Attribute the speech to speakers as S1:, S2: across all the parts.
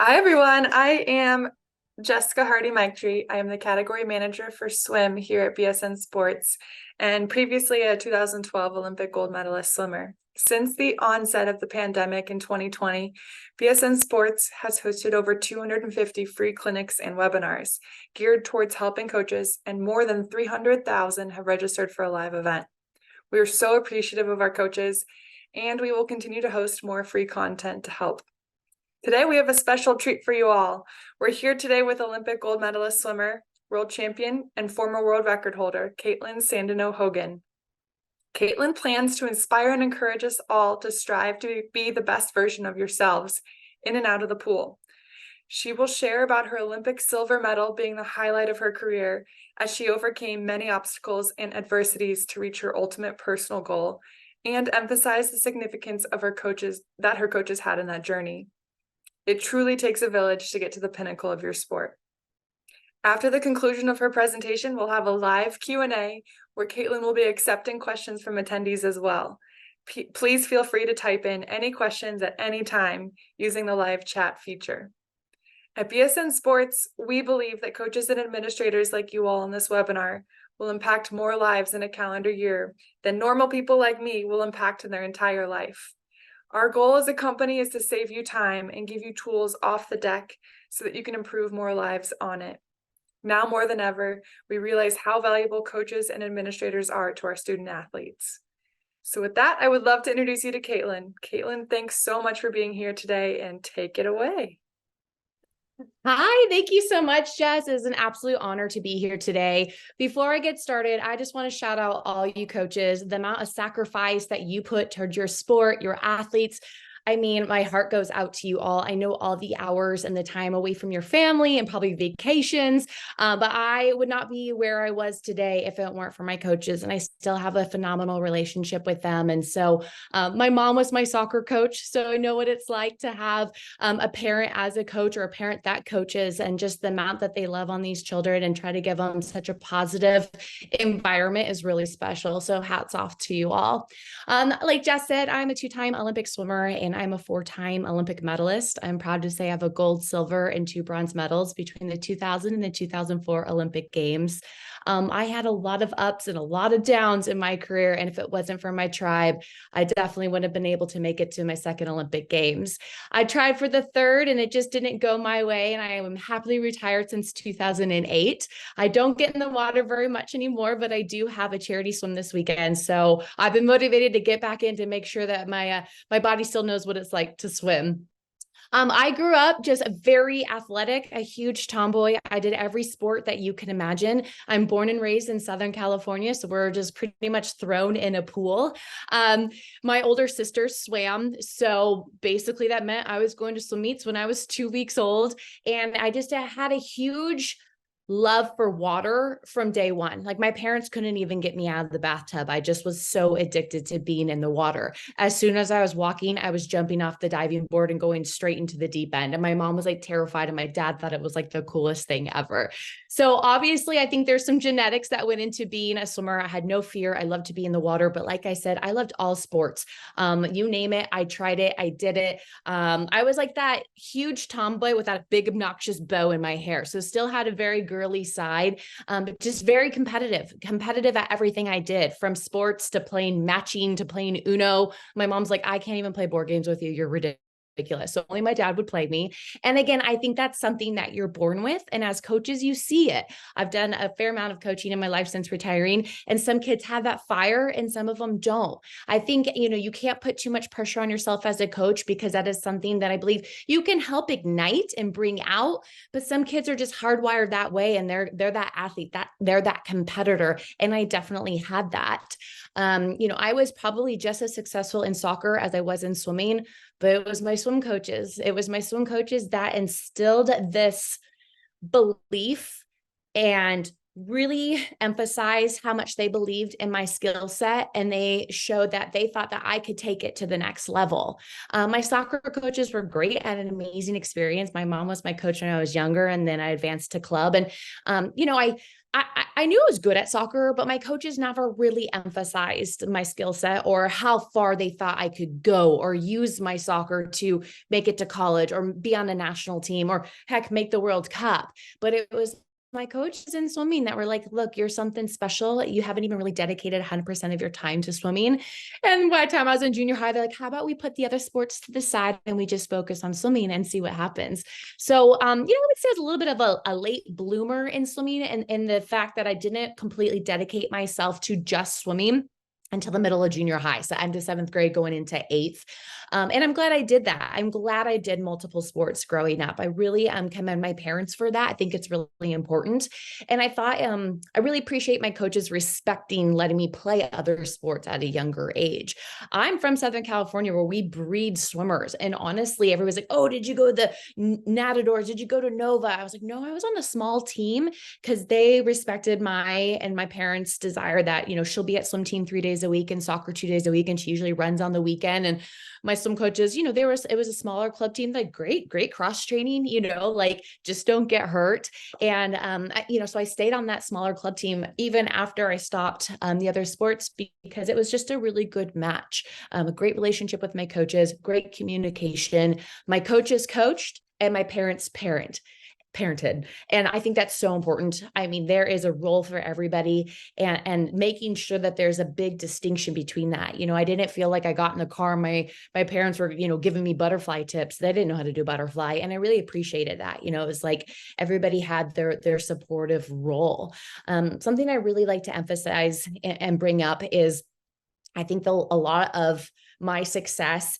S1: Hi, everyone. I am Jessica Hardy-Mictree. I am the category manager for swim here at BSN Sports and previously a 2012 Olympic gold medalist swimmer. Since the onset of the pandemic in 2020, BSN Sports has hosted over 250 free clinics and webinars geared towards helping coaches, and more than 300,000 have registered for a live event. We are so appreciative of our coaches, and we will continue to host more free content to help. Today, we have a special treat for you all. We're here today with Olympic gold medalist swimmer, world champion, and former world record holder, Kaitlin Hogan. Kaitlin plans to inspire and encourage us all to strive to be the best version of yourselves in and out of the pool. She will share about her Olympic silver medal being the highlight of her career as she overcame many obstacles and adversities to reach her ultimate personal goal, and emphasize the significance of her coaches had in that journey. It truly takes a village to get to the pinnacle of your sport. After the conclusion of her presentation, we'll have a live Q&A where Kaitlin will be accepting questions from attendees as well. Please feel free to type in any questions at any time using the live chat feature. At BSN Sports, we believe that coaches and administrators like you all in this webinar will impact more lives in a calendar year than normal people like me will impact in their entire life. Our goal as a company is to save you time and give you tools off the deck so that you can improve more lives on it. Now more than ever, we realize how valuable coaches and administrators are to our student athletes. So with that, I would love to introduce you to Kaitlin. Kaitlin, thanks so much for being here today, and take it away.
S2: Hi, thank you so much, Jess. It is an absolute honor to be here today. Before I get started, I just want to shout out all you coaches, the amount of sacrifice that you put towards your sport, your athletes. I mean, my heart goes out to you all. I know all the hours and the time away from your family and probably vacations, but I would not be where I was today if it weren't for my coaches. And I still have a phenomenal relationship with them. And so my mom was my soccer coach, so I know what it's like to have a parent as a coach or a parent that coaches, and just the amount that they love on these children and try to give them such a positive environment is really special. So hats off to you all. Like Jess said, I'm a two-time Olympic swimmer and I'm a four-time Olympic medalist. I'm proud to say I have a gold, silver, and two bronze medals between the 2000 and the 2004 Olympic Games. I had a lot of ups and a lot of downs in my career, and if it wasn't for my tribe, I definitely wouldn't have been able to make it to my second Olympic Games. I tried for the third and it just didn't go my way, and I am happily retired since 2008. I don't get in the water very much anymore, but I do have a charity swim this weekend, so I've been motivated to get back in to make sure that my body still knows what it's like to swim. I grew up just very athletic, a huge tomboy. I did every sport that you can imagine. I'm born and raised in Southern California, so we're just pretty much thrown in a pool. My older sister swam, so basically that meant I was going to swim meets when I was 2 weeks old, and I just had a huge love for water from day one. Like, my parents couldn't even get me out of the bathtub. I just was so addicted to being in the water. As soon as I was walking, I was jumping off the diving board and going straight into the deep end. And my mom was like terrified, and my dad thought it was like the coolest thing ever. So obviously, I think there's some genetics that went into being a swimmer. I had no fear. I loved to be in the water. But like I said, I loved all sports. You name it, I tried it. I did it. I was like that huge tomboy with that big obnoxious bow in my hair. So still had a very girly side, but just very competitive at everything I did, from sports to playing matching to playing Uno. My mom's like, I can't even play board games with you. You're ridiculous. So only my dad would play me. And again, I think that's something that you're born with. And as coaches, you see it. I've done a fair amount of coaching in my life since retiring, and some kids have that fire and some of them don't. I think, you can't put too much pressure on yourself as a coach, because that is something that I believe you can help ignite and bring out. But some kids are just hardwired that way, and they're that athlete, that they're that competitor. And I definitely had that. I was probably just as successful in soccer as I was in swimming, but it was my swim coaches. It was my swim coaches that instilled this belief and really emphasized how much they believed in my skill set, and they showed that they thought that I could take it to the next level. My soccer coaches were great. I had an amazing experience. My mom was my coach when I was younger, and then I advanced to club. And, I knew I was good at soccer, but my coaches never really emphasized my skill set or how far they thought I could go or use my soccer to make it to college or be on a national team or heck, make the World Cup. But it was my coaches in swimming that were like, look, you're something special. You haven't even really dedicated 100% of your time to swimming. And by the time I was in junior high, they're like, how about we put the other sports to the side and we just focus on swimming and see what happens. So, I would say it's a little bit of a late bloomer in swimming, and in the fact that I didn't completely dedicate myself to just swimming until the middle of junior high. So end of seventh grade going into eighth. And I'm glad I did that. I'm glad I did multiple sports growing up. I really commend my parents for that. I think it's really important. And I thought I really appreciate my coaches respecting letting me play other sports at a younger age. I'm from Southern California where we breed swimmers. And honestly, everyone's like, oh, did you go to the Natadors? Did you go to Nova? I was like, no, I was on a small team because they respected my parents' desire that, she'll be at swim team 3 days a week and soccer 2 days a week. And she usually runs on the weekend. And my swim coaches, it was a smaller club team, like great cross training, like just don't get hurt. And, so I stayed on that smaller club team even after I stopped the other sports because it was just a really good match. A great relationship with my coaches, great communication. My coaches coached and my parents parented. And I think that's so important. I mean, there is a role for everybody, and making sure that there's a big distinction between that. I didn't feel like I got in the car, my parents were, giving me butterfly tips. They didn't know how to do butterfly. And I really appreciated that. It was like everybody had their supportive role. Something I really like to emphasize and bring up is I think a lot of my success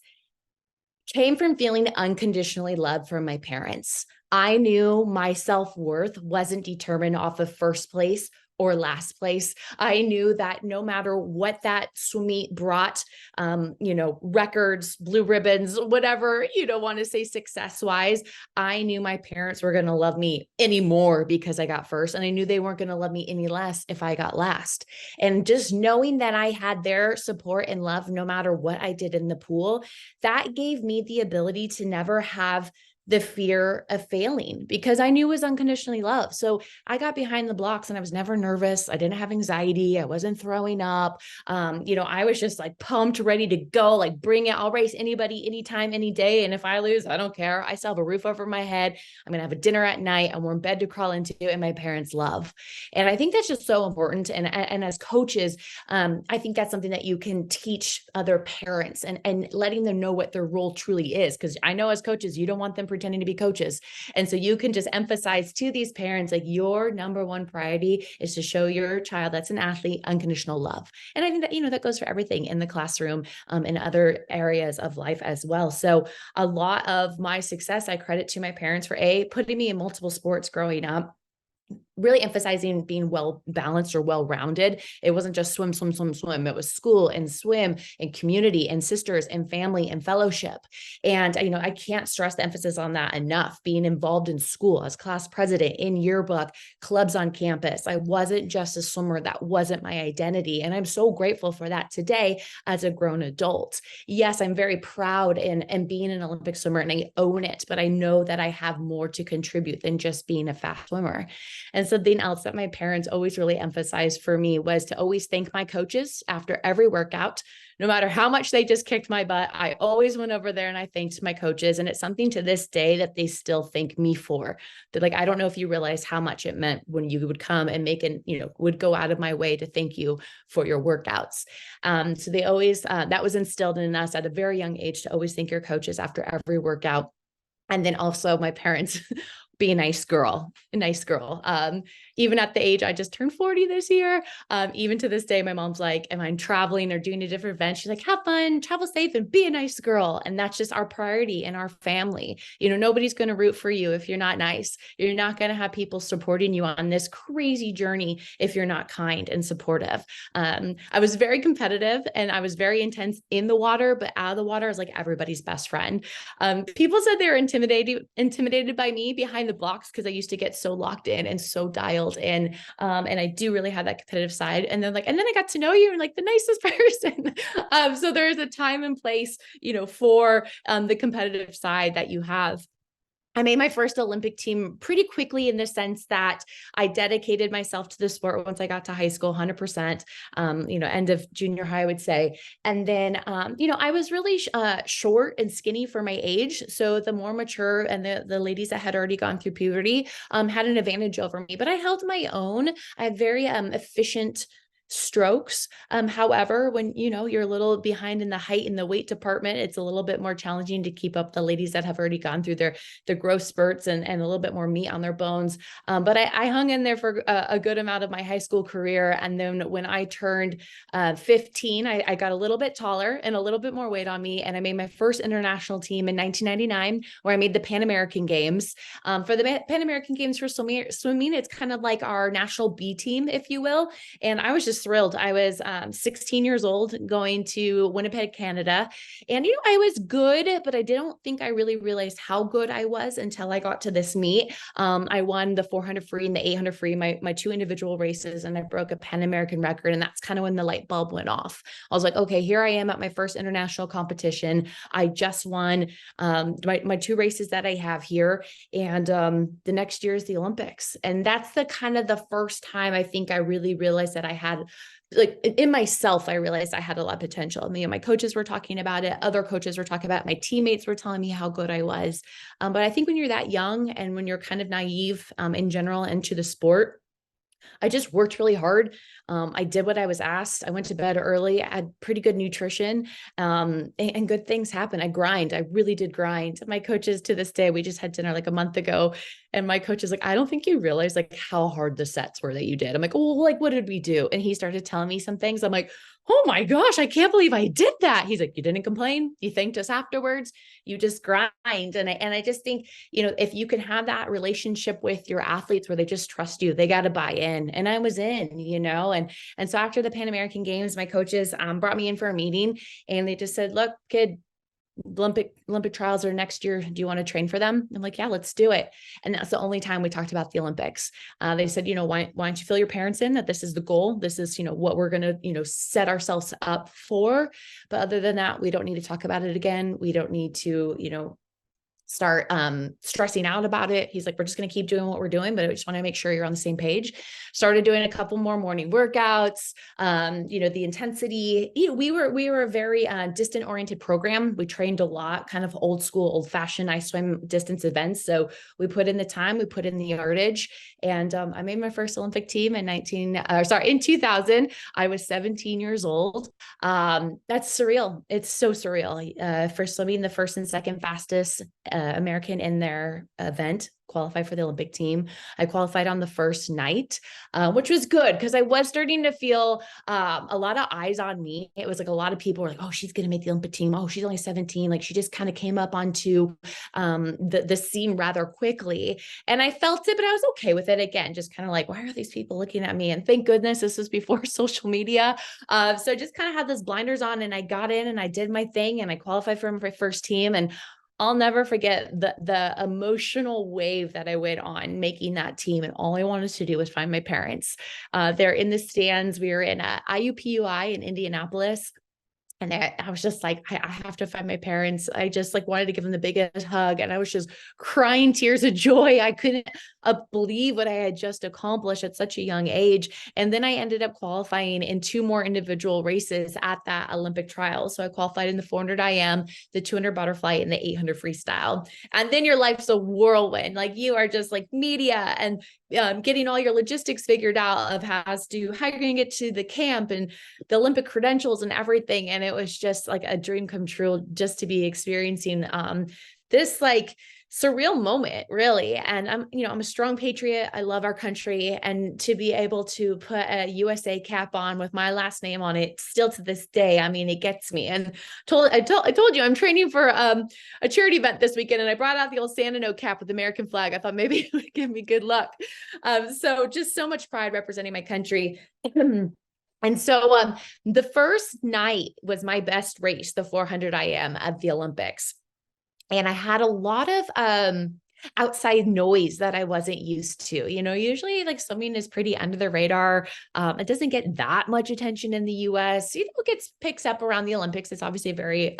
S2: came from feeling unconditionally loved from my parents. I knew my self-worth wasn't determined off of first place or last place. I knew that no matter what that swim meet brought, records, blue ribbons, whatever, want to say success-wise, I knew my parents were going to love me anymore because I got first. And I knew they weren't going to love me any less if I got last. And just knowing that I had their support and love, no matter what I did in the pool, that gave me the ability to never have the fear of failing because I knew it was unconditionally loved. So I got behind the blocks and I was never nervous. I didn't have anxiety. I wasn't throwing up. I was just like pumped, ready to go, like bring it. I'll race anybody, anytime, any day. And if I lose, I don't care. I still have a roof over my head. I'm going to have a dinner at night, a warm bed to crawl into, and my parents love. And I think that's just so important. And as coaches, I think that's something that you can teach other parents and letting them know what their role truly is. Because I know as coaches, you don't want them pretending to be coaches. And so you can just emphasize to these parents, like your number one priority is to show your child that's an athlete unconditional love. And I think that, that goes for everything in the classroom, and other areas of life as well. So a lot of my success, I credit to my parents for putting me in multiple sports growing up, really emphasizing being well balanced or well rounded. It wasn't just swim. It was school and swim and community and sisters and family and fellowship. And, I can't stress the emphasis on that enough. Being involved in school as class president, in yearbook, clubs on campus. I wasn't just a swimmer. That wasn't my identity. And I'm so grateful for that today as a grown adult. Yes, I'm very proud in being an Olympic swimmer and I own it, but I know that I have more to contribute than just being a fast swimmer. And something else that my parents always really emphasized for me was to always thank my coaches after every workout. No matter how much they just kicked my butt, I always went over there and I thanked my coaches. And it's something to this day that they still thank me for. They're like, I don't know if you realize how much it meant when you would come and would go out of my way to thank you for your workouts. So they always, that was instilled in us at a very young age to always thank your coaches after every workout. And then also my parents be a nice girl. Even at the age, I just turned 40 this year. Even to this day, my mom's like, am I traveling or doing a different event? She's like, have fun, travel safe, and be a nice girl. And that's just our priority in our family. Nobody's going to root for you if you're not nice. You're not going to have people supporting you on this crazy journey if you're not kind and supportive. I was very competitive and I was very intense in the water, but out of the water, I was like everybody's best friend. People said they were intimidated by me behind the the blocks because I used to get so locked in and so dialed in. And I do really have that competitive side. And then I got to know you and like the nicest person. So there's a time and place, for the competitive side that you have. I made my first Olympic team pretty quickly in the sense that I dedicated myself to the sport once I got to high school, 100%, end of junior high, I would say. And then, I was really short and skinny for my age. So the more mature and the ladies that had already gone through puberty had an advantage over me, but I held my own. I had very efficient strokes. However, when you're a little behind in the height and the weight department, it's a little bit more challenging to keep up the ladies that have already gone through their growth spurts and a little bit more meat on their bones. But I hung in there for a good amount of my high school career. And then when I turned 15, I got a little bit taller and a little bit more weight on me. And I made my first international team in 1999, where I made the Pan American Games. For the Pan American Games for swimming, it's kind of like our national B team, if you will. And I was just thrilled. I was 16 years old going to Winnipeg, Canada. And, I was good, but I don't think I really realized how good I was until I got to this meet. I won the 400 free and the 800 free, my two individual races, and I broke a Pan American record. And that's kind of when the light bulb went off. I was like, okay, here I am at my first international competition. I just won my two races that I have here. And the next year is the Olympics. And that's the first time I think I really realized that I had, like, in myself, I realized I had a lot of potential. My coaches were talking about it. Other coaches were talking about it. My teammates were telling me how good I was. But I think when you're that young and when you're kind of naive in general into the sport, I just worked really hard. I did what I was asked. I went to bed early. I had pretty good nutrition, and good things happen. I grind. I really did grind. My coaches to this day, we just had dinner like a month ago, and my coach is like, I don't think you realize like how hard the sets were that you did. I'm like, well, like, what did we do? And he started telling me some things. I'm like, oh my gosh, I can't believe I did that. He's like, you didn't complain. You thanked us afterwards. You just grind. And I just think, if you can have that relationship with your athletes where they just trust you, they got to buy in. And I was in, and so after the Pan American Games, my coaches brought me in for a meeting, and they just said, look, kid, Olympic trials are next year. Do you want to train for them? I'm like, yeah, let's do it. And that's the only time we talked about the Olympics. They said, why don't you fill your parents in that this is the goal? This is, what we're going to, set ourselves up for. But other than that, we don't need to talk about it again. We don't need to, start stressing out about it. He's like, we're just going to keep doing what we're doing, but I just want to make sure you're on the same page. Started doing a couple more morning workouts. The intensity, we were a very distant oriented program. We trained a lot, kind of old school, old fashioned. I swim distance events. So we put in the time, we put in the yardage, and I made my first Olympic team in 2000. I was 17 years old. That's surreal. It's so surreal. For swimming, the first and second fastest American in their event qualify for the Olympic team. I qualified on the first night, which was good because I was starting to feel a lot of eyes on me. It was like a lot of people were like, oh, she's going to make the Olympic team. Oh, she's only 17. Like she just kind of came up onto the scene rather quickly. And I felt it, but I was okay with it. Again, just kind of like, why are these people looking at me? And thank goodness this was before social media. So just kind of had those blinders on, and I got in and I did my thing and I qualified for my first team. And I'll never forget the emotional wave that I went on making that team. And all I wanted to do was find my parents. They're in the stands. We were in IUPUI in Indianapolis. And I was just like, I have to find my parents. I just like wanted to give them the biggest hug. And I was just crying tears of joy. I couldn't believe what I had just accomplished at such a young age. And then I ended up qualifying in two more individual races at that Olympic trial. So I qualified in the 400 IM, the 200 butterfly, and the 800 freestyle. And then your life's a whirlwind. Like you are just like media and getting all your logistics figured out of how you're going to get to the camp and the Olympic credentials and everything. And it was just like a dream come true just to be experiencing this like surreal moment, really. And I'm a strong patriot. I love our country, and to be able to put a USA cap on with my last name on it still to this day, I mean, it gets me. And I told you I'm training for a charity event this weekend, and I brought out the old Santa Note cap with the American flag. I thought maybe it would give me good luck. So just so much pride representing my country. And so the first night was my best race, the 400 IM at the Olympics. And I had a lot of outside noise that I wasn't used to. Usually like swimming is pretty under the radar. It doesn't get that much attention in the US. It gets picks up around the Olympics. It's obviously a very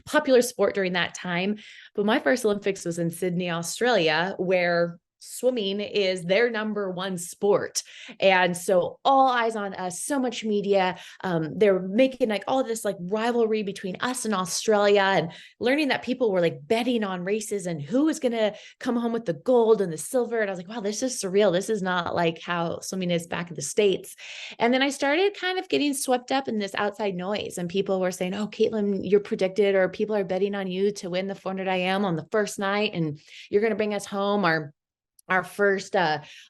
S2: popular sport during that time. But my first Olympics was in Sydney, Australia, where swimming is their number one sport. And so all eyes on us, so much media. They're making like all this like rivalry between us and Australia, and learning that people were like betting on races and who was going to come home with the gold and the silver. And I was like, wow, this is surreal. This is not like how swimming is back in the States. And then I started kind of getting swept up in this outside noise, and people were saying, oh, Kaitlin, you're predicted, or people are betting on you to win the 400 IM on the first night, and you're going to bring us home our first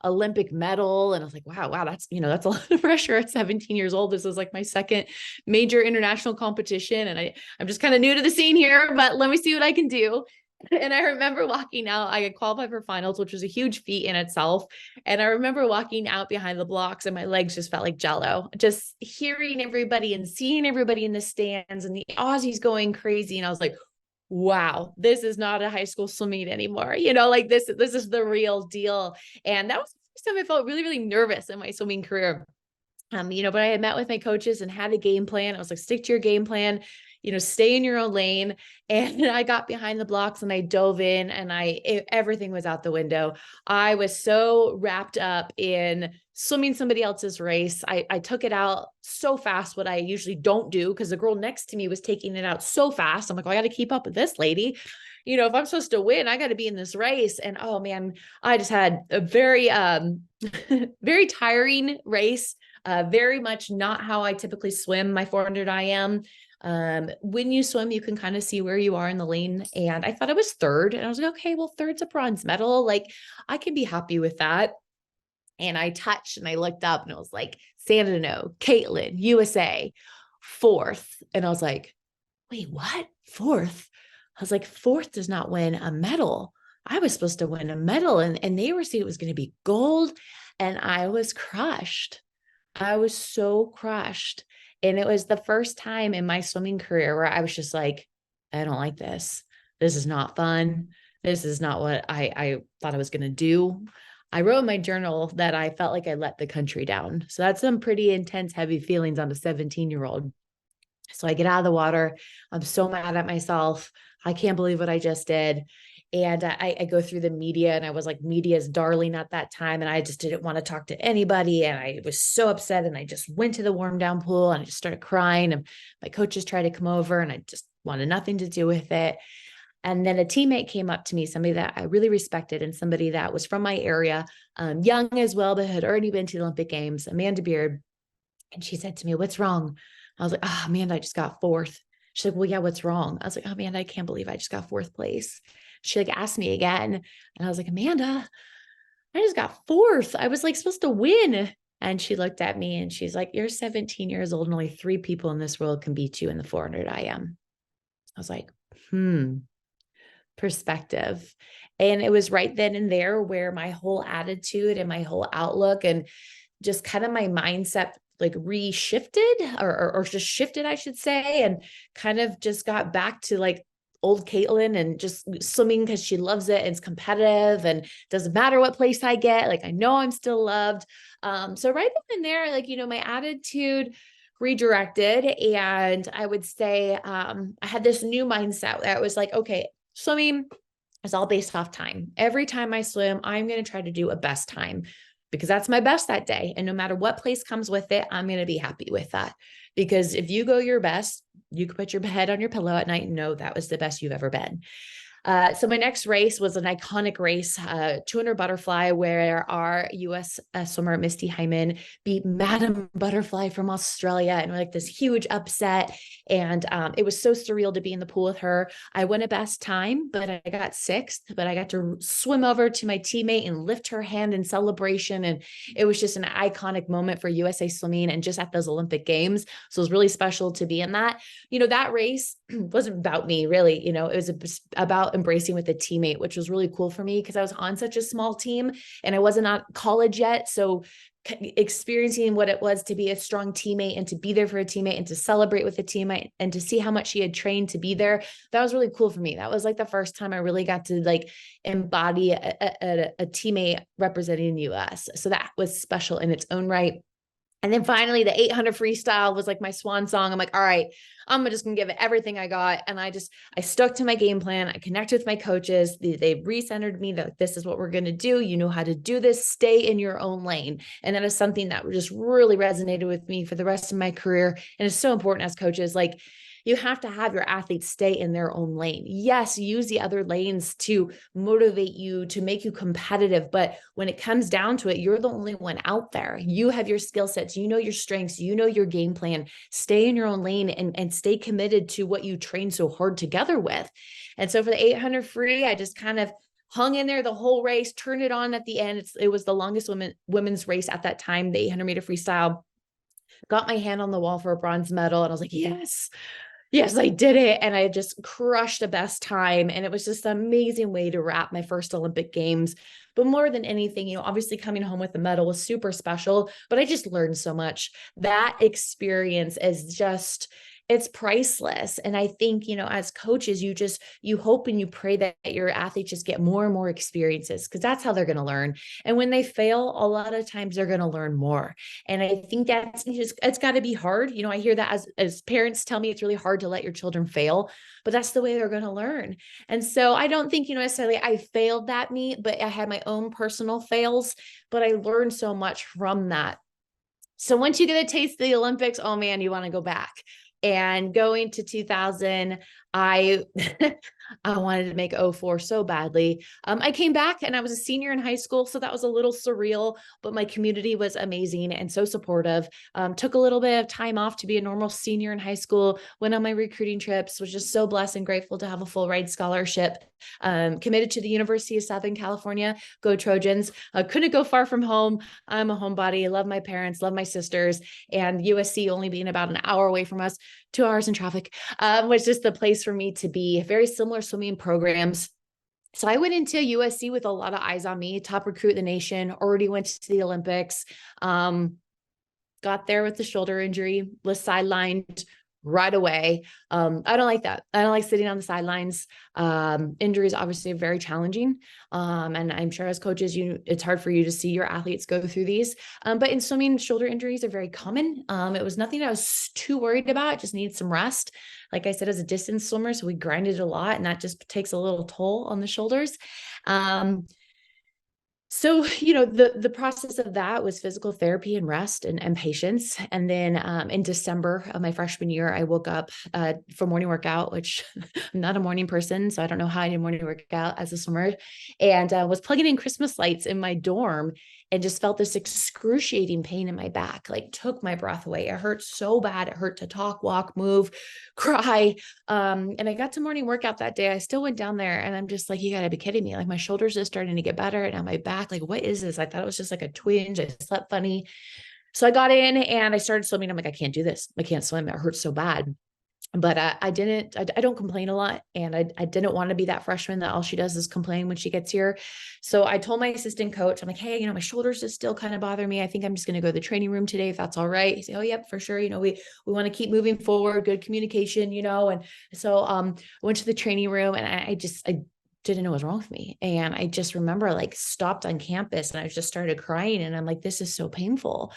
S2: Olympic medal. And I was like, wow, that's a lot of pressure at 17 years old. This is like my second major international competition. And I'm just kind of new to the scene here, but let me see what I can do. And I remember walking out, I had qualified for finals, which was a huge feat in itself. And I remember walking out behind the blocks and my legs just felt like jello, just hearing everybody and seeing everybody in the stands and the Aussies going crazy. And I was like, wow, this is not a high school swim meet anymore. Like this is the real deal. And that was the first time I felt really, really nervous in my swimming career. But I had met with my coaches and had a game plan. I was like, stick to your game plan, stay in your own lane. And I got behind the blocks and I dove in, and everything was out the window. I was so wrapped up in swimming somebody else's race. I took it out so fast, what I usually don't do, because the girl next to me was taking it out so fast. I'm like, I got to keep up with this lady. If I'm supposed to win, I got to be in this race. And oh man, I just had a very, very tiring race. Very much not how I typically swim my 400 IM. When you swim, you can kind of see where you are in the lane. And I thought I was third, and I was like, okay, well, third's a bronze medal. Like I can be happy with that. And I touched and I looked up and it was like, Sandino, Kaitlin, USA, fourth. And I was like, wait, what? Fourth? I was like, fourth does not win a medal. I was supposed to win a medal, and they were saying it was going to be gold. And I was crushed. I was so crushed. And it was the first time in my swimming career where I was just like, I don't like this. This is not fun. This is not what I thought I was going to do. I wrote in my journal that I felt like I let the country down. So that's some pretty intense, heavy feelings on a 17-year-old. So I get out of the water. I'm so mad at myself. I can't believe what I just did. And I go through the media, and I was like media's darling at that time. And I just didn't want to talk to anybody. And I was so upset. And I just went to the warm down pool and I just started crying. And my coaches tried to come over, and I just wanted nothing to do with it. And then a teammate came up to me, somebody that I really respected and somebody that was from my area, young as well, but had already been to the Olympic Games, Amanda Beard. And she said to me, what's wrong? I was like, oh, Amanda, I just got fourth. She's like, well, yeah, what's wrong? I was like, oh, Amanda, I can't believe I just got fourth place. She like asked me again. And I was like, Amanda, I just got fourth. I was like supposed to win. And she looked at me and she's like, you're 17 years old and only 3 people in this world can beat you in the 400 IM. I was like, perspective. And it was right then and there where my whole attitude and my whole outlook and just kind of my mindset like reshifted or just shifted, I should say, and kind of just got back to like old Kaitlin and just swimming because she loves it and it's competitive and doesn't matter what place I get. Like, I know I'm still loved. So right then and there, like, my attitude redirected. And I would say, I had this new mindset that was like, okay, swimming is all based off time. Every time I swim, I'm going to try to do a best time because that's my best that day. And no matter what place comes with it, I'm going to be happy with that. Because if you go your best, you can put your head on your pillow at night and know that was the best you've ever been. So my next race was an iconic race, 200 butterfly, where our U.S. Swimmer Misty Hyman beat Madam Butterfly from Australia, and like this huge upset. And it was so surreal to be in the pool with her. I won a best time, but I got 6th. But I got to swim over to my teammate and lift her hand in celebration, and it was just an iconic moment for USA Swimming and just at those Olympic Games. So it was really special to be in that. That race wasn't about me, really. It was about embracing with a teammate, which was really cool for me because I was on such a small team and I wasn't at college yet. So experiencing what it was to be a strong teammate and to be there for a teammate and to celebrate with a teammate and to see how much she had trained to be there. That was really cool for me. That was like the first time I really got to like embody a teammate representing the US. So that was special in its own right. And then finally the 800 freestyle was like my swan song. I'm like, all right, I'm just gonna give it everything I got. And I stuck to my game plan. I connected with my coaches. They recentered me that this is what we're going to do. You know how to do this, stay in your own lane. And that is something that just really resonated with me for the rest of my career. And it's so important as coaches, like, you have to have your athletes stay in their own lane. Yes, use the other lanes to motivate you, to make you competitive. But when it comes down to it, you're the only one out there. You have your skill sets, you know your strengths, you know your game plan. Stay in your own lane and stay committed to what you train so hard together with. And so for the 800 free, I just kind of hung in there the whole race, turned it on at the end. It was the longest women's race at that time, the 800 meter freestyle. Got my hand on the wall for a bronze medal. And I was like, yes, I did it. And I just crushed the best time. And it was just an amazing way to wrap my first Olympic Games. But more than anything, obviously coming home with the medal was super special, but I just learned so much. That experience is just, it's priceless. And I think, as coaches, you hope and you pray that your athletes just get more and more experiences, because that's how they're going to learn. And when they fail, a lot of times they're going to learn more. And I think it's got to be hard. I hear that as parents tell me it's really hard to let your children fail, but that's the way they're going to learn. And so I don't think, necessarily I failed that meet, but I had my own personal fails, but I learned so much from that. So once you get a taste of the Olympics, oh man, you want to go back. And going to 2000, I I wanted to make 04 so badly. I came back and I was a senior in high school, so that was a little surreal, but my community was amazing and so supportive. Took a little bit of time off to be a normal senior in high school, went on my recruiting trips, was just so blessed and grateful to have a full ride scholarship. Committed to the University of Southern California, go Trojans. Couldn't go far from home. I'm a homebody, love my parents, love my sisters, and USC only being about an hour away from us, 2 hours in traffic, was just the place for me to be. Very similar swimming programs. So I went into USC with a lot of eyes on me, top recruit in the nation, already went to the Olympics, got there with the shoulder injury, was sidelined right away. I don't like that. I don't like sitting on the sidelines. Injuries obviously are very challenging. And I'm sure as coaches, it's hard for you to see your athletes go through these. But in swimming, shoulder injuries are very common. It was nothing I was too worried about. Just needed some rest. Like I said, as a distance swimmer, so we grinded a lot, and that just takes a little toll on the shoulders. So, the process of that was physical therapy and rest and patience. And then in December of my freshman year, I woke up for morning workout, which I'm not a morning person, so I don't know how I did morning workout as a swimmer, and was plugging in Christmas lights in my dorm and just felt this excruciating pain in my back, like took my breath away. It hurt so bad. It hurt to talk, walk, move, cry. And I got to morning workout that day. I still went down there and I'm just like, you gotta be kidding me. Like my shoulders are starting to get better and on my back, like, what is this? I thought it was just like a twinge. I slept funny. So I got in and I started swimming. I'm like, I can't do this. I can't swim. It hurts so bad. But I don't complain a lot. And I didn't want to be that freshman that all she does is complain when she gets here. So I told my assistant coach, I'm like, hey, my shoulders just still kind of bother me. I think I'm just going to go to the training room today, if that's all right. He said, oh, yep, for sure. We want to keep moving forward, good communication, and so I went to the training room and I didn't know what was wrong with me. And I just remember like stopped on campus and I just started crying and I'm like, this is so painful.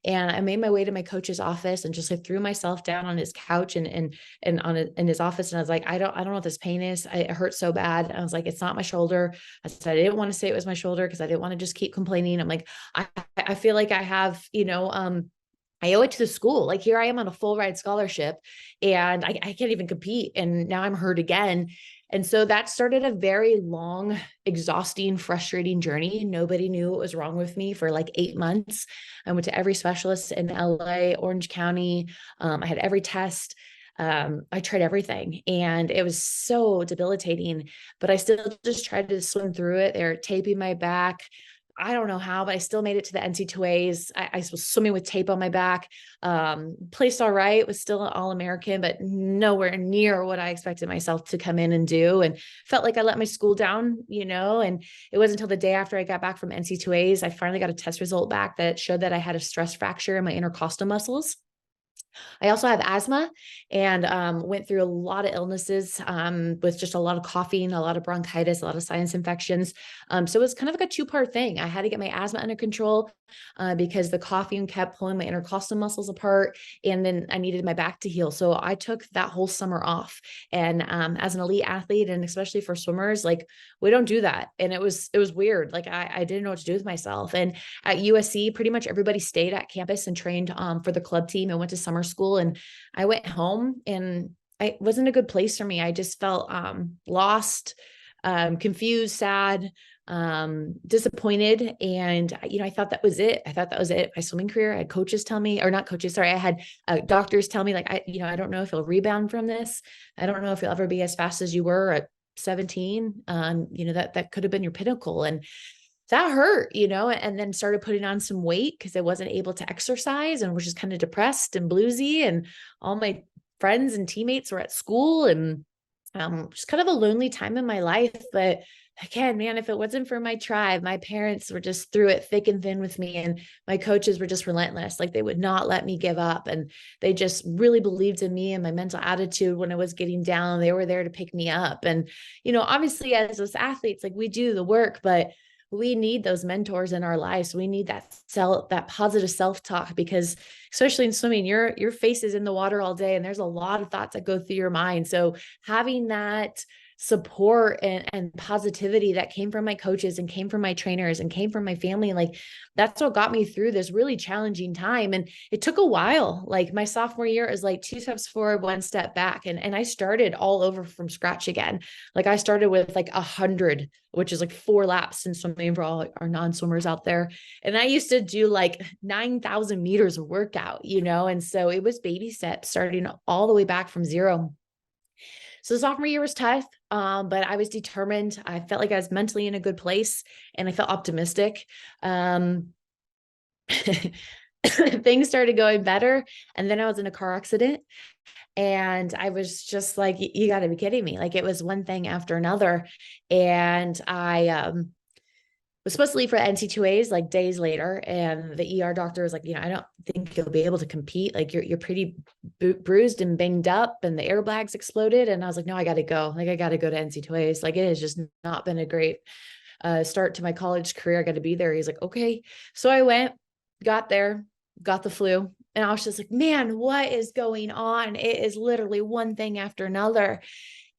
S2: And I made my way to my coach's office and just like threw myself down on his couch and in his office. And I was like, I don't know what this pain is. It hurts so bad. I was like, it's not my shoulder. I said, I didn't want to say it was my shoulder because I didn't want to just keep complaining. I'm like, I feel like I have, I owe it to the school. Like here I am on a full ride scholarship and I can't even compete. And now I'm hurt again. And so that started a very long, exhausting, frustrating journey. Nobody knew what was wrong with me for like 8 months. I went to every specialist in LA, Orange County. I had every test. I tried everything and it was so debilitating, but I still just tried to swim through it. They're taping my back, I don't know how, but I still made it to the NC2As. I was swimming with tape on my back. Placed all right, was still an All-American, but nowhere near what I expected myself to come in and do. And felt like I let my school down, and it wasn't until the day after I got back from NC2As, I finally got a test result back that showed that I had a stress fracture in my intercostal muscles. I also have asthma and went through a lot of illnesses with just a lot of coughing, a lot of bronchitis, a lot of sinus infections. So it was kind of like a two-part thing. I had to get my asthma under control because the coughing kept pulling my intercostal muscles apart, and then I needed my back to heal. So I took that whole summer off. And as an elite athlete, and especially for swimmers, like we don't do that. And it was weird. Like I didn't know what to do with myself. And at USC, pretty much everybody stayed at campus and trained for the club team and went to summer school. And I went home, and it wasn't a good place for me. I just felt lost, confused, sad, disappointed. And, I thought that was it. I thought that was it. My swimming career. I had coaches tell me, or not coaches, sorry. I had doctors tell me like, I don't know if you'll rebound from this. I don't know if you'll ever be as fast as you were at 17. That could have been your pinnacle. And that hurt, and then started putting on some weight because I wasn't able to exercise and was just kind of depressed and bluesy. And all my friends and teammates were at school, and just kind of a lonely time in my life. But again, man, if it wasn't for my tribe, my parents were just through it thick and thin with me. And my coaches were just relentless. Like they would not let me give up. And they just really believed in me and my mental attitude when I was getting down. They were there to pick me up. And, obviously as those athletes, like we do the work, but we need those mentors in our lives. We need that positive self-talk, because especially in swimming, your face is in the water all day and there's a lot of thoughts that go through your mind. So having that support and positivity that came from my coaches and came from my trainers and came from my family, like that's what got me through this really challenging time. And it took a while. Like my sophomore year is like 2 steps forward, 1 step back. And I started all over from scratch again. Like I started with like 100, which is like 4 laps in swimming for all our non-swimmers out there. And I used to do like 9,000 meters of workout, and so it was baby steps starting all the way back from zero. So the sophomore year was tough, but I was determined. I felt like I was mentally in a good place, and I felt optimistic. Things started going better. And then I was in a car accident, and I was just like, you got to be kidding me. Like it was one thing after another. And I was supposed to leave for NC2As like days later. And the ER doctor was like, I don't think you'll be able to compete. Like you're pretty bruised and banged up, and the airbags exploded. And I was like, no, I got to go. Like I got to go to NC2As. Like it has just not been a great start to my college career. I got to be there. He's like, okay. So I went, got there, got the flu. And I was just like, man, what is going on? It is literally one thing after another.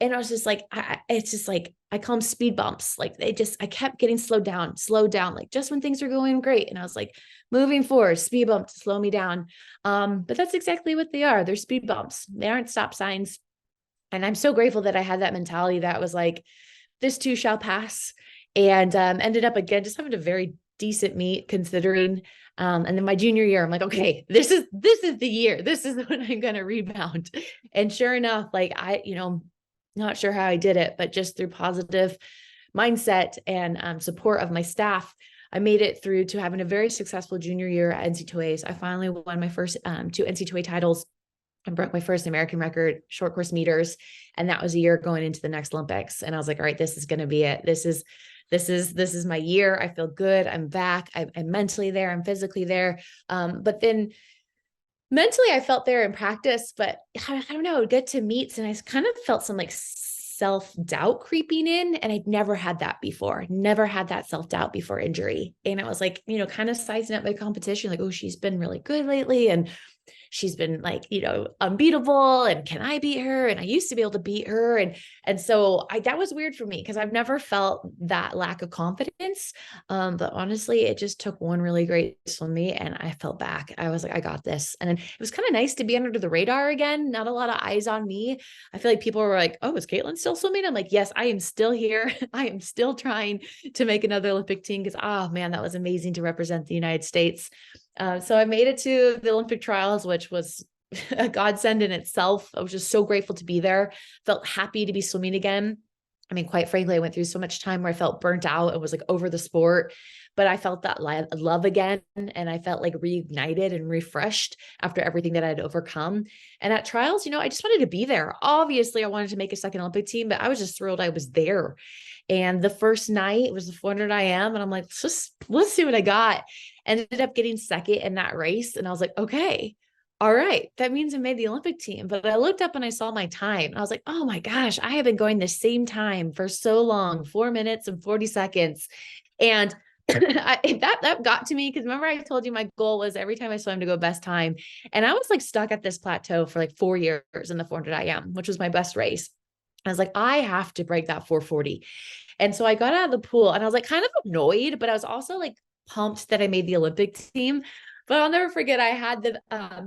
S2: And I was just like, it's just like, I call them speed bumps. Like I kept getting slowed down, like just when things are going great. And I was like, moving forward, speed bump to slow me down. But that's exactly what they are. They're speed bumps. They aren't stop signs. And I'm so grateful that I had that mentality that was like, this too shall pass. And ended up again, just having a very decent meet considering. And then my junior year, I'm like, okay, this is the year. This is when I'm going to rebound. And sure enough, like not sure how I did it, but just through positive mindset and support of my staff, I made it through to having a very successful junior year at NC2As. I finally won my first 2 NC2A titles and broke my first American record short course meters. And that was a year going into the next Olympics. And I was like, all right, this is going to be it. This is my year. I feel good. I'm back. I'm mentally there. I'm physically there. But then mentally I felt there in practice, but I don't know, I'd get to meets and I kind of felt some like self-doubt creeping in. And I'd never had that before, never had that self-doubt before injury. And I was like, kind of sizing up my competition, like, oh, she's been really good lately. And she's been like, unbeatable. And can I beat her? And I used to be able to beat her. And so that was weird for me because I've never felt that lack of confidence. But honestly, it just took one really great swim meet and I felt back. I was like, I got this. And then it was kind of nice to be under the radar again. Not a lot of eyes on me. I feel like people were like, oh, is Kaitlin still swimming? I'm like, yes, I am still here. I am still trying to make another Olympic team because, oh man, that was amazing to represent the United States. So I made it to the Olympic trials, which was a godsend in itself. I was just so grateful to be there. Felt happy to be swimming again. I mean, quite frankly, I went through so much time where I felt burnt out and was like over the sport, but I felt that love again. And I felt like reignited and refreshed after everything that I'd overcome. And at trials, I just wanted to be there. Obviously, I wanted to make a second Olympic team, but I was just thrilled I was there. And the first night it was the 400 IM. And I'm like, let's see what I got. Ended up getting second in that race. And I was like, okay, all right, that means I made the Olympic team. But I looked up and I saw my time. I was like, oh my gosh, I have been going the same time for so long, 4 minutes and 40 seconds. And that got to me because remember I told you my goal was every time I swam to go best time. And I was like stuck at this plateau for like 4 years in the 400 IM, which was my best race. I was like, I have to break that 440. And so I got out of the pool and I was like kind of annoyed, but I was also like pumped that I made the Olympic team. But I'll never forget, I had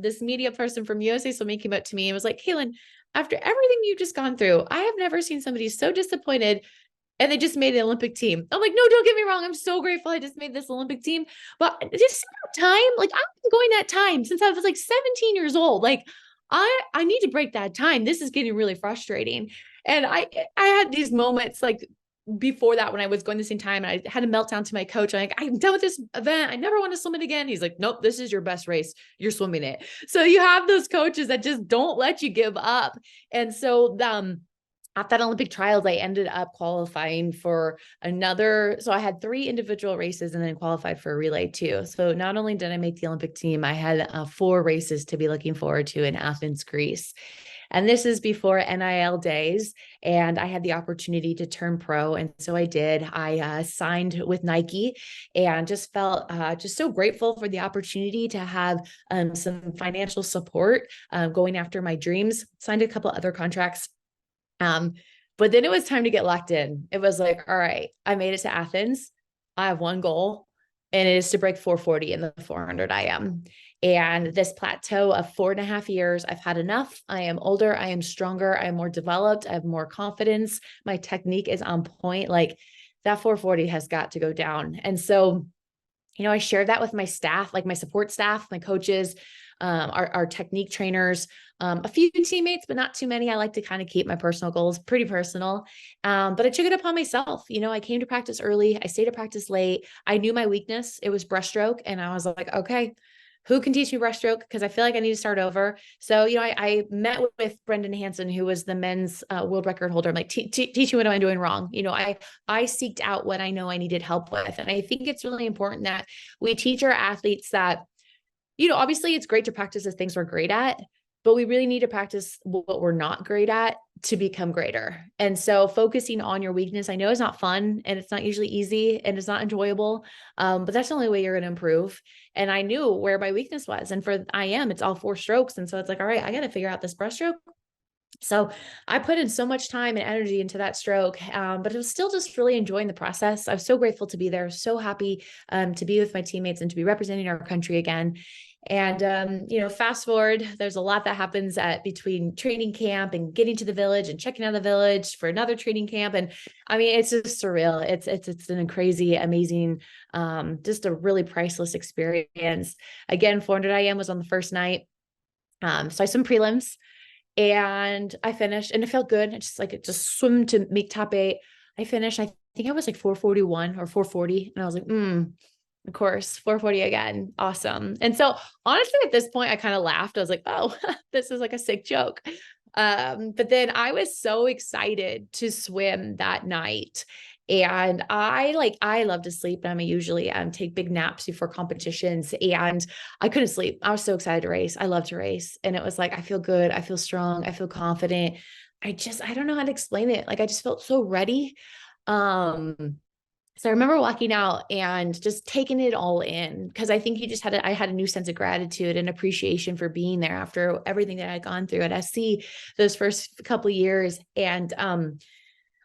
S2: this media person from USA Swimming came up to me and was like, Kaitlin, after everything you've just gone through, I have never seen somebody so disappointed and they just made the Olympic team. I'm like, no, don't get me wrong. I'm so grateful I just made this Olympic team. But just time, like I've been going that time since I was like 17 years old. Like I need to break that time. This is getting really frustrating. And I had these moments like before that when I was going the same time and I had a meltdown to my coach. I'm like, I'm done with this event. I never want to swim it again. He's like, nope, this is your best race. You're swimming it. So you have those coaches that just don't let you give up. And so, at that Olympic trials, I ended up qualifying for another. So I had 3 individual races and then qualified for a relay too. So not only did I make the Olympic team, I had 4 races to be looking forward to in Athens, Greece. And this is before NIL days. And I had the opportunity to turn pro. And so I did. I signed with Nike and just felt just so grateful for the opportunity to have some financial support going after my dreams. Signed a couple other contracts. But then it was time to get locked in. It was like, all right, I made it to Athens. I have one goal, and it is to break 440 in the 400 IM. And this plateau of 4.5 years, I've had enough. I am older. I am stronger. I am more developed. I have more confidence. My technique is on point. Like that 440 has got to go down. And so, I shared that with my staff, like my support staff, my coaches, our technique trainers, a few teammates, but not too many. I like to kind of keep my personal goals pretty personal. But I took it upon myself. I came to practice early. I stayed to practice late. I knew my weakness. It was breaststroke. And I was like, okay, who can teach me breaststroke? Because I feel like I need to start over. So, I met with Brendan Hansen, who was the men's world record holder. I'm like, teach me what am I doing wrong? I seeked out what I know I needed help with. And I think it's really important that we teach our athletes that, obviously it's great to practice the things we're great at, but we really need to practice what we're not great at to become greater. And so focusing on your weakness, I know is not fun and it's not usually easy and it's not enjoyable, but that's the only way you're going to improve. And I knew where my weakness was. And for IM, it's all 4 strokes. And so it's like, all right, I got to figure out this breaststroke. So I put in so much time and energy into that stroke, but it was still just really enjoying the process. I was so grateful to be there, so happy to be with my teammates and to be representing our country again. And, fast forward, there's a lot that happens between training camp and getting to the village and checking out the village for another training camp. And I mean, it's just surreal. It's an crazy, amazing, just a really priceless experience. Again, 400 IM was on the first night. So I swim prelims. And I finished and it felt good. I just swim to make top 8. I finished, I think I was like 441 or 440. And I was like, of course, 440 again. Awesome. And so honestly, at this point, I kind of laughed. I was like, oh, this is like a sick joke. But then I was so excited to swim that night. And I love to sleep and I usually take big naps before competitions and I couldn't sleep. I was so excited to race. I love to race. And it was like, I feel good. I feel strong. I feel confident. I don't know how to explain it. Like, I just felt so ready. So I remember walking out and just taking it all in because I think I had a new sense of gratitude and appreciation for being there after everything that I'd gone through at SC those first couple of years. And,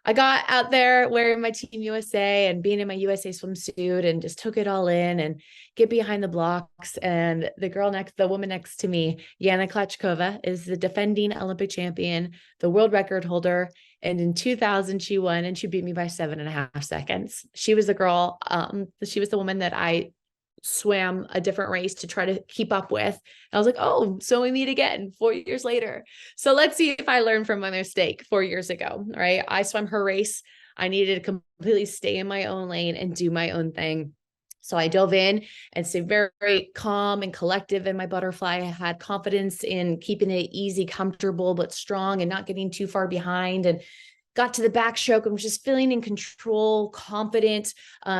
S2: I got out there wearing my Team USA and being in my USA swimsuit and just took it all in and get behind the blocks. And the woman next to me, Yana Klachkova, is the defending Olympic champion, the world record holder. And in 2000, she won and she beat me by 7.5 seconds. She was the girl. She was the woman that I swam a different race to try to keep up with. And I was like, oh, so we meet again 4 years later. So let's see if I learned from my mistake 4 years ago, right? I swam her race. I needed to completely stay in my own lane and do my own thing. So I dove in and stayed very, very calm and collective in my butterfly. I had confidence in keeping it easy, comfortable, but strong and not getting too far behind. And got to the backstroke and was just feeling in control, confident,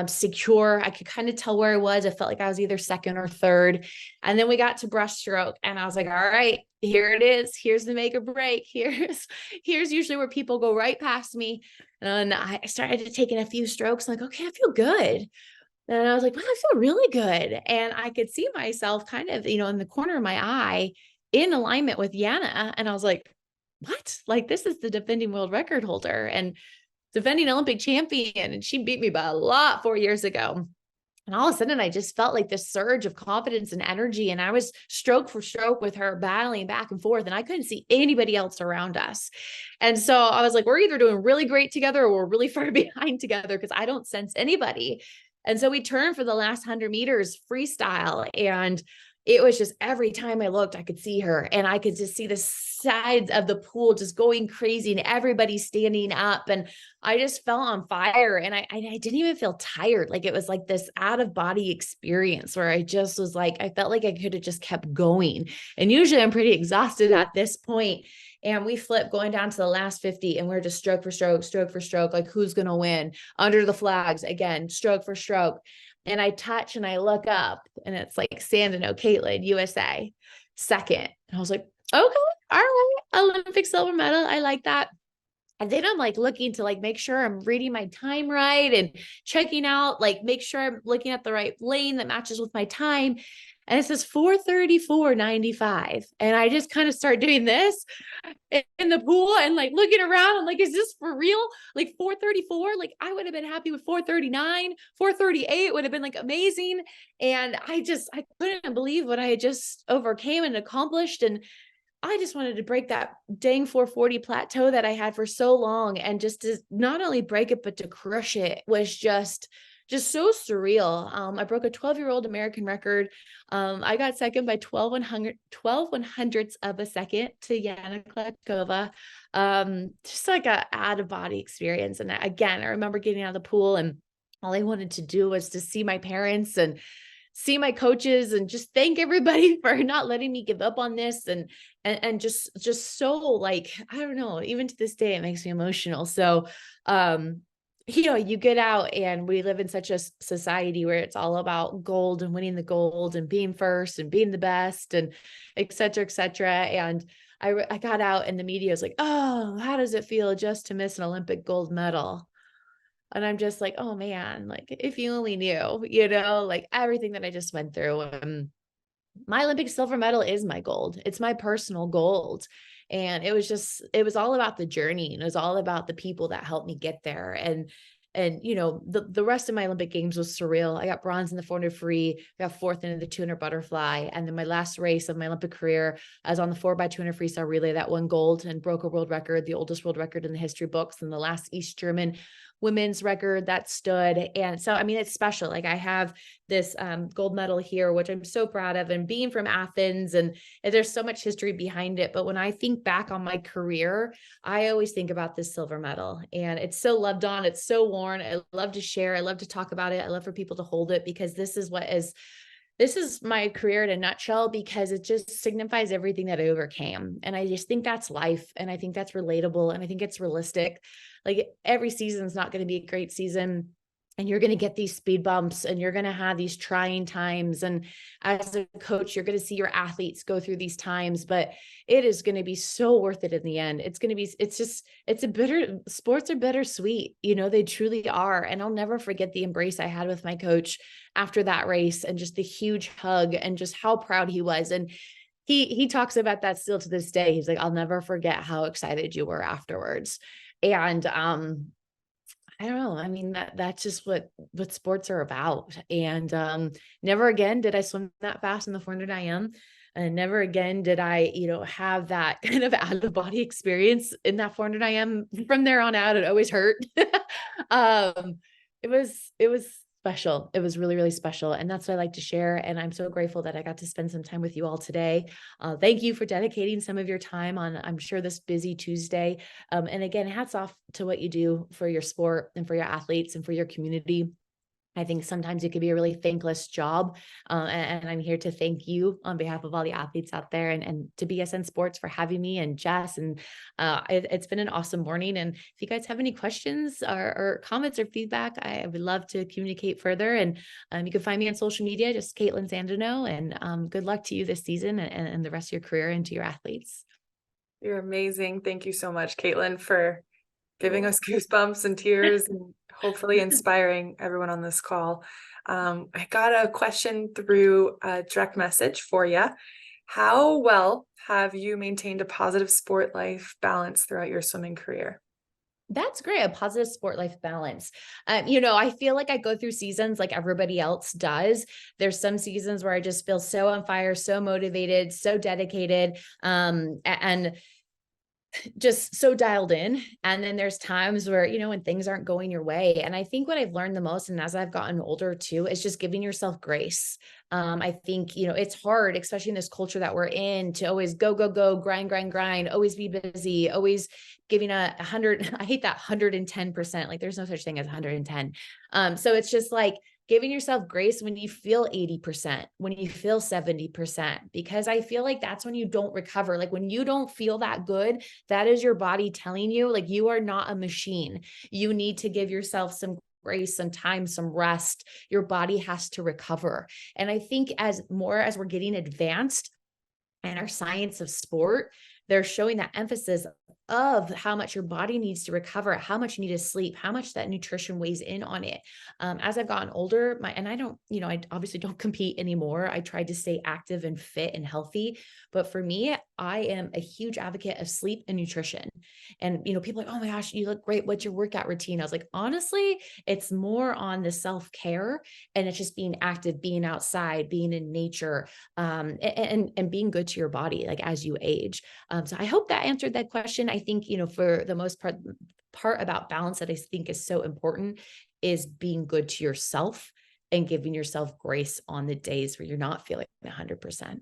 S2: secure. I could kind of tell where I was. I felt like I was either second or third. And then we got to breaststroke and I was like, all right, here it is. Here's the make or break. Here's usually where people go right past me. And I started to take in a few strokes. I'm like, okay, I feel good. And I was like, wow, I feel really good. And I could see myself kind of, in the corner of my eye in alignment with Yana. And I was like, what? Like, this is the defending world record holder and defending Olympic champion. And she beat me by a lot 4 years ago. And all of a sudden, I just felt like this surge of confidence and energy. And I was stroke for stroke with her, battling back and forth. And I couldn't see anybody else around us. And so I was like, we're either doing really great together or we're really far behind together because I don't sense anybody. And so we turned for the last 100 meters freestyle. And it was just every time I looked, I could see her and I could just see the sides of the pool just going crazy and everybody standing up. And I just felt on fire and I didn't even feel tired. Like it was like this out of body experience where I just was like, I felt like I could have just kept going. And usually I'm pretty exhausted at this point. And we flipped going down to the last 50 and we're just stroke for stroke, like who's going to win under the flags again, stroke for stroke. And I touch and I look up and it's like Sandino, Kaitlin, USA, second. And I was like, okay, all right, Olympic silver medal. I like that. And then I'm like looking to like make sure I'm reading my time right and checking out, like make sure I'm looking at the right lane that matches with my time. And it says 4:34:95. And I just kind of start doing this in the pool and like looking around. I'm like, is this for real? Like 4:34? Like I would have been happy with 4:39, 4:38 would have been like amazing. And I couldn't believe what I had just overcame and accomplished. And I just wanted to break that dang 440 plateau that I had for so long. And just to not only break it, but to crush it was just so surreal. I broke a 12-year-old American record. I got second by 12 100ths of a second to Yana Kletkova. Just like a out of body experience. And again, I remember getting out of the pool and all I wanted to do was to see my parents and see my coaches and just thank everybody for not letting me give up on this. And just so like, I don't know, even to this day, it makes me emotional. So, you get out and we live in such a society where it's all about gold and winning the gold and being first and being the best and et cetera, et cetera. And I got out and the media was like, oh, how does it feel just to miss an Olympic gold medal? And I'm just like, oh man, like if you only knew, like everything that I just went through. My Olympic silver medal is my gold. It's my personal gold. And it was all about the journey. And it was all about the people that helped me get there. And the rest of my Olympic games was surreal. I got bronze in the 400 free, I got fourth in the 200 butterfly. And then my last race of my Olympic career, I was on the 4x200 freestyle relay that won gold and broke a world record, the oldest world record in the history books, and the last East German women's record that stood. And so, I mean, it's special. Like I have this gold medal here, which I'm so proud of, and being from Athens, and there's so much history behind it. But when I think back on my career, I always think about this silver medal, and it's so loved on. It's so worn. I love to share. I love to talk about it. I love for people to hold it because this is my career in a nutshell, because it just signifies everything that I overcame. And I just think that's life. And I think that's relatable. And I think it's realistic. Like every season is not going to be a great season. And you're going to get these speed bumps and you're going to have these trying times. And as a coach, you're going to see your athletes go through these times, but it is going to be so worth it in the end. Sports are bittersweet. They truly are. And I'll never forget the embrace I had with my coach after that race and just the huge hug and just how proud he was. And he talks about that still to this day. He's like, I'll never forget how excited you were afterwards. And, I don't know. I mean, that's just what sports are about. And never again did I swim that fast in the 400 IM. And never again did I, have that kind of out of body experience in that 400 IM. From there on out, it always hurt. It was special. It was really, really special. And that's what I like to share. And I'm so grateful that I got to spend some time with you all today. Thank you for dedicating some of your time on, I'm sure, this busy Tuesday. And again, hats off to what you do for your sport and for your athletes and for your community. I think sometimes it could be a really thankless job. And I'm here to thank you on behalf of all the athletes out there and to BSN Sports for having me and Jess. And it's been an awesome morning. And if you guys have any questions or comments or feedback, I would love to communicate further. And you can find me on social media, just Kaitlin Sandino. And good luck to you this season and the rest of your career and to your athletes.
S1: You're amazing. Thank you so much, Kaitlin, for giving us goosebumps and tears and hopefully inspiring everyone on this call. I got a question through a direct message for you. How well have you maintained a positive sport life balance throughout your swimming career?
S2: That's great. A positive sport life balance. I feel like I go through seasons like everybody else does. There's some seasons where I just feel so on fire, so motivated, so dedicated, and just so dialed in. And then there's times where, when things aren't going your way. And I think what I've learned the most, and as I've gotten older too, is just giving yourself grace. I think, it's hard, especially in this culture that we're in, to always go, go, go, grind, grind, grind, always be busy, always giving 100. I hate that 110%. Like there's no such thing as 110. So it's just like, giving yourself grace when you feel 80%, when you feel 70%, because I feel like that's when you don't recover. Like when you don't feel that good, that is your body telling you, like, you are not a machine. You need to give yourself some grace, some time, some rest. Your body has to recover. And I think as we're getting advanced in our science of sport, they're showing that emphasis of how much your body needs to recover, how much you need to sleep, how much that nutrition weighs in on it. As I've gotten older, I obviously don't compete anymore. I tried to stay active and fit and healthy. But for me, I am a huge advocate of sleep and nutrition. And, people are like, oh my gosh, you look great. What's your workout routine? I was like, honestly, it's more on the self-care, and it's just being active, being outside, being in nature, and being good to your body, like as you age. So I hope that answered that question. I think, for the most part about balance that I think is so important is being good to yourself and giving yourself grace on the days where you're not feeling 100%.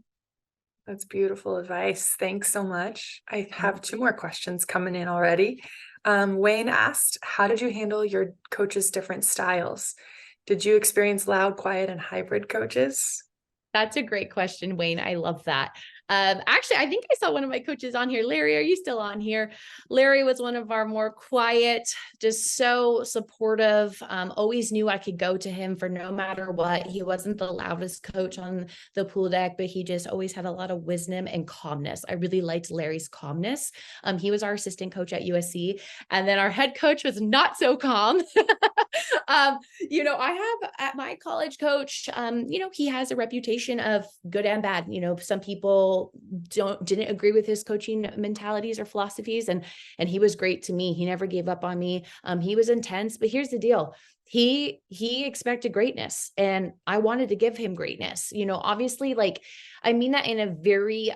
S1: That's beautiful advice. Thanks so much. I have two more questions coming in already. Wayne asked, how did you handle your coaches' different styles? Did you experience loud, quiet, and hybrid coaches?
S2: That's a great question, Wayne. I love that. Actually, I think I saw one of my coaches on here. Larry, are you still on here? Larry was one of our more quiet, just so supportive. Always knew I could go to him for no matter what. He wasn't the loudest coach on the pool deck, but he just always had a lot of wisdom and calmness. I really liked Larry's calmness. He was our assistant coach at USC. And then our head coach was not so calm. I have at my college coach, he has a reputation of good and bad. Some people didn't agree with his coaching mentalities or philosophies, and he was great to me. He never gave up on me. He was intense, but here's the deal. He expected greatness, and I wanted to give him greatness. Obviously, like, I mean that in a very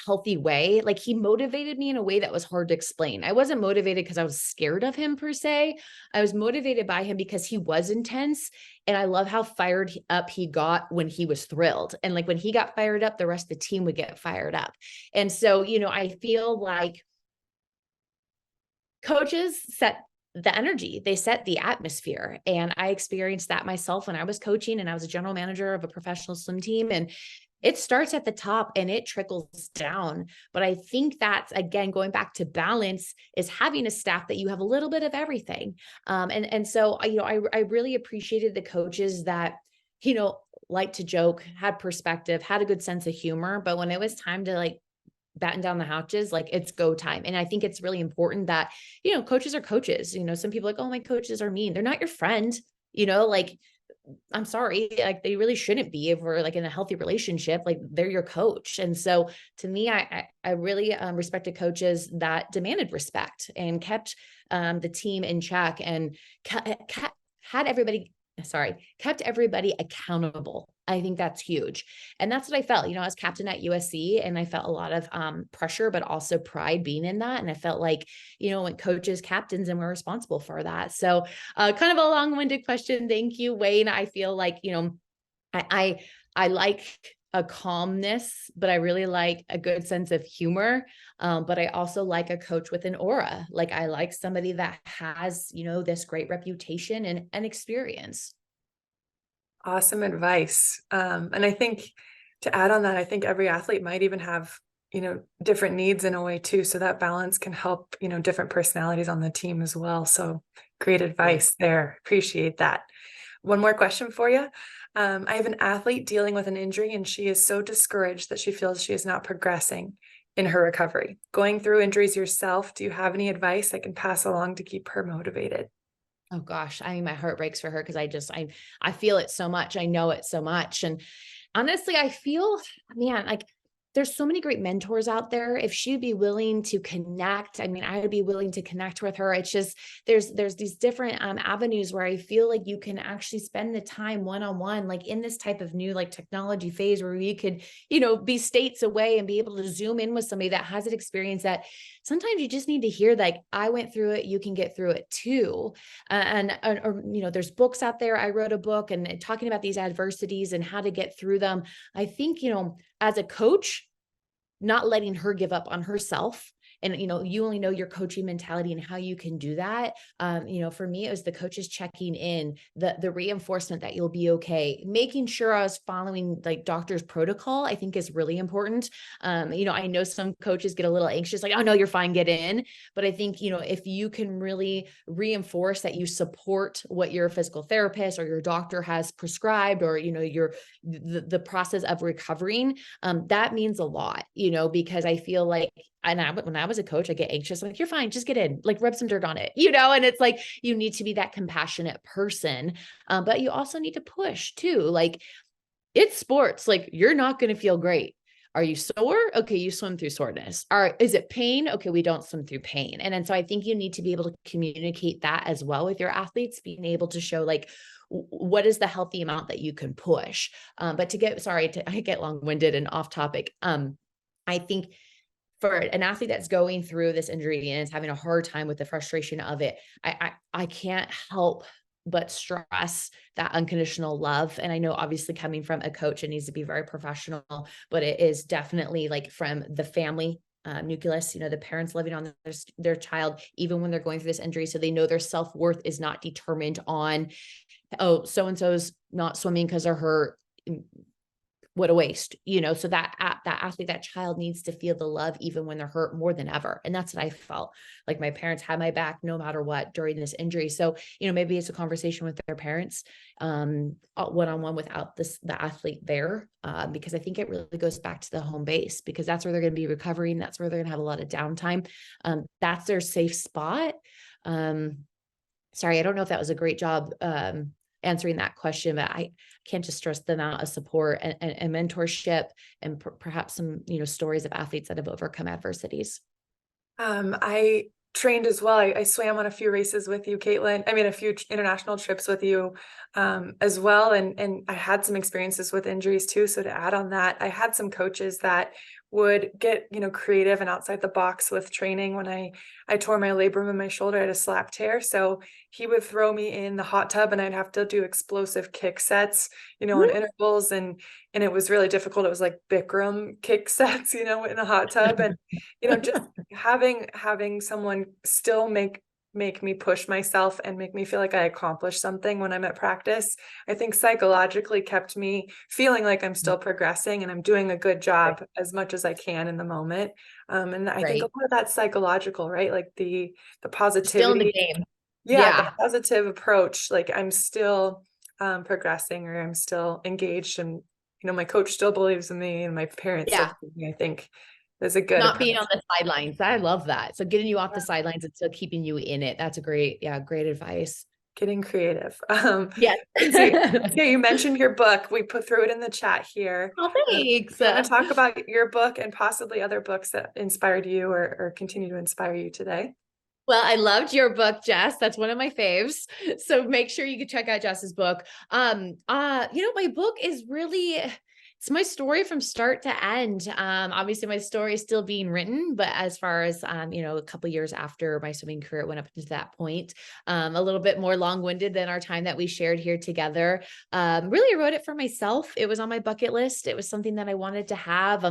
S2: healthy way. Like, he motivated me in a way that was hard to explain. I wasn't motivated because I was scared of him per se. I was motivated by him because he was intense, and I love how fired up he got when he was thrilled. And like when he got fired up, the rest of the team would get fired up. And so, I feel like coaches set the energy, they set the atmosphere. And I experienced that myself when I was coaching, and I was a general manager of a professional swim team. And it starts at the top and it trickles down. But I think that's, again, going back to balance, is having a staff that you have a little bit of everything. And so, I really appreciated the coaches that, liked to joke, had perspective, had a good sense of humor. But when it was time to like batten down the hatches, like, it's go time. And I think it's really important that, coaches are coaches. Some people are like, oh, my coaches are mean. They're not your friend, like, I'm sorry, like, they really shouldn't be. If we're like in a healthy relationship, like, they're your coach. And so to me, I really respected coaches that demanded respect and kept the team in check and had everybody kept everybody accountable. I think that's huge. And that's what I felt, I was captain at USC, and I felt a lot of pressure, but also pride being in that. And I felt like, when coaches, captains, and we're responsible for that. So kind of a long-winded question. Thank you, Wayne. I feel like, I, I like a calmness, but I really like a good sense of humor. But I also like a coach with an aura. Like I like somebody that has, this great reputation and experience.
S1: Awesome advice. And I think to add on that, I think every athlete might even have, different needs in a way too. So that balance can help, different personalities on the team as well. So great advice there. Appreciate that. One more question for you. I have an athlete dealing with an injury, and she is so discouraged that she feels she is not progressing in her recovery. Going through injuries yourself, do you have any advice I can pass along to keep her motivated?
S2: Oh gosh, I mean, my heart breaks for her because I feel it so much. I know it so much. And honestly, I feel, man, like there's so many great mentors out there. If she'd be willing to connect, I mean, I would be willing to connect with her. It's just, there's these different avenues where I feel like you can actually spend the time one-on-one, like in this type of new, like technology phase where we could, be states away and be able to zoom in with somebody that has an experience that sometimes you just need to hear, like, I went through it, you can get through it too. Or, there's books out there. I wrote a book and talking about these adversities and how to get through them. I think, as a coach, not letting her give up on herself. And, you only know your coaching mentality and how you can do that. For me, it was the coaches checking in, the reinforcement that you'll be okay, making sure I was following like doctor's protocol, I think is really important. I know some coaches get a little anxious, like, oh no, you're fine, get in. But I think, if you can really reinforce that you support what your physical therapist or your doctor has prescribed, or, the process of recovering, that means a lot, because I feel like, when I was a coach, I get anxious. I'm like, you're fine, just get in, like rub some dirt on it, and it's like, you need to be that compassionate person. But you also need to push too. Like it's sports, like you're not going to feel great. Are you sore? Okay. You swim through soreness. Is it pain? Okay. We don't swim through pain. And so I think you need to be able to communicate that as well with your athletes, being able to show like, what is the healthy amount that you can push? But I get long-winded and off topic. I think for an athlete that's going through this injury and is having a hard time with the frustration of it, I can't help but stress that unconditional love. And I know obviously coming from a coach, it needs to be very professional, but it is definitely like from the family nucleus, the parents living on their child, even when they're going through this injury. So they know their self-worth is not determined on, oh, so-and-so's not swimming because they're hurt. What a waste, so that athlete, that child needs to feel the love even when they're hurt more than ever. And that's what I felt like. My parents had my back no matter what during this injury. So, maybe it's a conversation with their parents, one-on-one without the athlete there, because I think it really goes back to the home base, because that's where they're going to be recovering. That's where they're going to have a lot of downtime. That's their safe spot. Sorry, I don't know if that was a great job, answering that question, but I can't just stress the amount of support and mentorship and perhaps some, stories of athletes that have overcome adversities.
S1: I trained as well. I swam on a few races with you, Kaitlin. I mean, a few international trips with you, as well. And I had some experiences with injuries too. So to add on that, I had some coaches that would get, creative and outside the box with training. When I tore my labrum in my shoulder, I had a slap tear. So he would throw me in the hot tub and I'd have to do explosive kick sets, on intervals. And it was really difficult. It was like Bikram kick sets, in the hot tub. And, just having someone still make me push myself and make me feel like I accomplished something when I'm at practice, I think psychologically kept me feeling like I'm still progressing and I'm doing a good job as much as I can in the moment. And I think a lot of that's psychological, right? Like the positivity,
S2: still in the game.
S1: The positive approach, like I'm still progressing, or I'm still engaged, and my coach still believes in me and my parents still believe in me. I think there's a good
S2: not
S1: approach.
S2: being on the sidelines. I love that. So getting you off the sidelines and still keeping you in it. That's great advice.
S1: Getting creative.
S2: Yes.
S1: You mentioned your book. We threw it in the chat here.
S2: Oh, thanks.
S1: You want to talk about your book and possibly other books that inspired you or continue to inspire you today?
S2: Well, I loved your book, Jess. That's one of my faves. So make sure you can check out Jess's book. My book is really it's my story from start to end. Obviously my story is still being written, but as far as a couple years after my swimming career went up to that point, a little bit more long-winded than our time that we shared here together. Really, I wrote it for myself. It was on my bucket list. It was something that I wanted to have.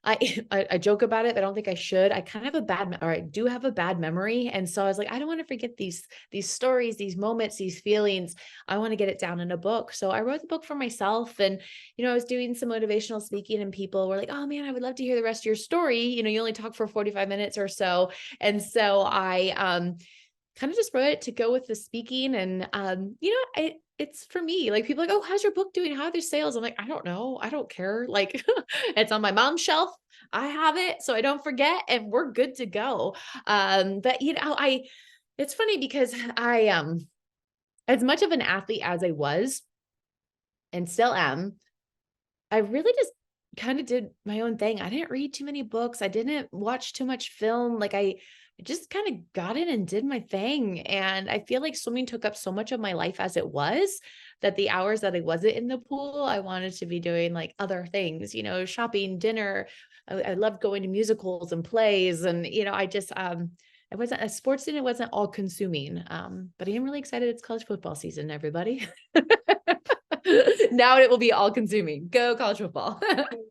S2: I, I joke about it, but I don't think I should. I kind of have I do have a bad memory. And so I was like, I don't want to forget these stories, these moments, these feelings. I want to get it down in a book. So I wrote the book for myself. And, I was doing some motivational speaking and people were like, oh man, I would love to hear the rest of your story. You only talk for 45 minutes or so. And so I, kind of just wrote it to go with the speaking. And, it's for me, like people are like, oh, how's your book doing? How are the sales? I'm like, I don't know. I don't care. Like it's on my mom's shelf. I have it so I don't forget and we're good to go. But it's funny because as much of an athlete as I was and still am, I really just kind of did my own thing. I didn't read too many books. I didn't watch too much film. Like I just kind of got in and did my thing. And I feel like swimming took up so much of my life as it was that the hours that I wasn't in the pool, I wanted to be doing like other things, shopping, dinner. I loved going to musicals and plays. And, I wasn't a sports student, it wasn't all consuming. But I am really excited. It's college football season, everybody. Now it will be all consuming. Go college football.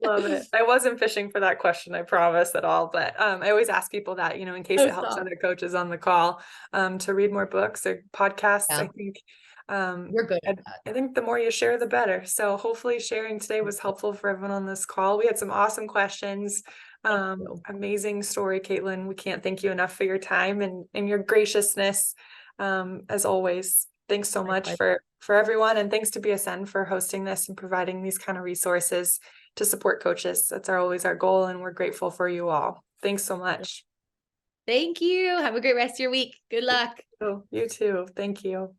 S1: Love it. I wasn't fishing for that question, I promise at all. But I always ask people that, in case
S2: Oh,
S1: it helps
S2: stop.
S1: other coaches on the call, to read more books or podcasts.
S2: Yeah,
S1: I think
S2: you're good
S1: I,
S2: at that.
S1: I think the more you share, the better. So hopefully sharing today was helpful for everyone on this call. We had some awesome questions.
S2: Thank you.
S1: Amazing story, Kaitlin. We can't thank you enough for your time and your graciousness, as always. Thanks so
S2: My
S1: much
S2: pleasure.
S1: for everyone, and thanks to BSN for hosting this and providing these kind of resources to support coaches. That's always our goal, and we're grateful for you all. Thanks so much.
S2: Thank you. Have a great rest of your week. Good luck.
S1: Oh, you too. Thank you.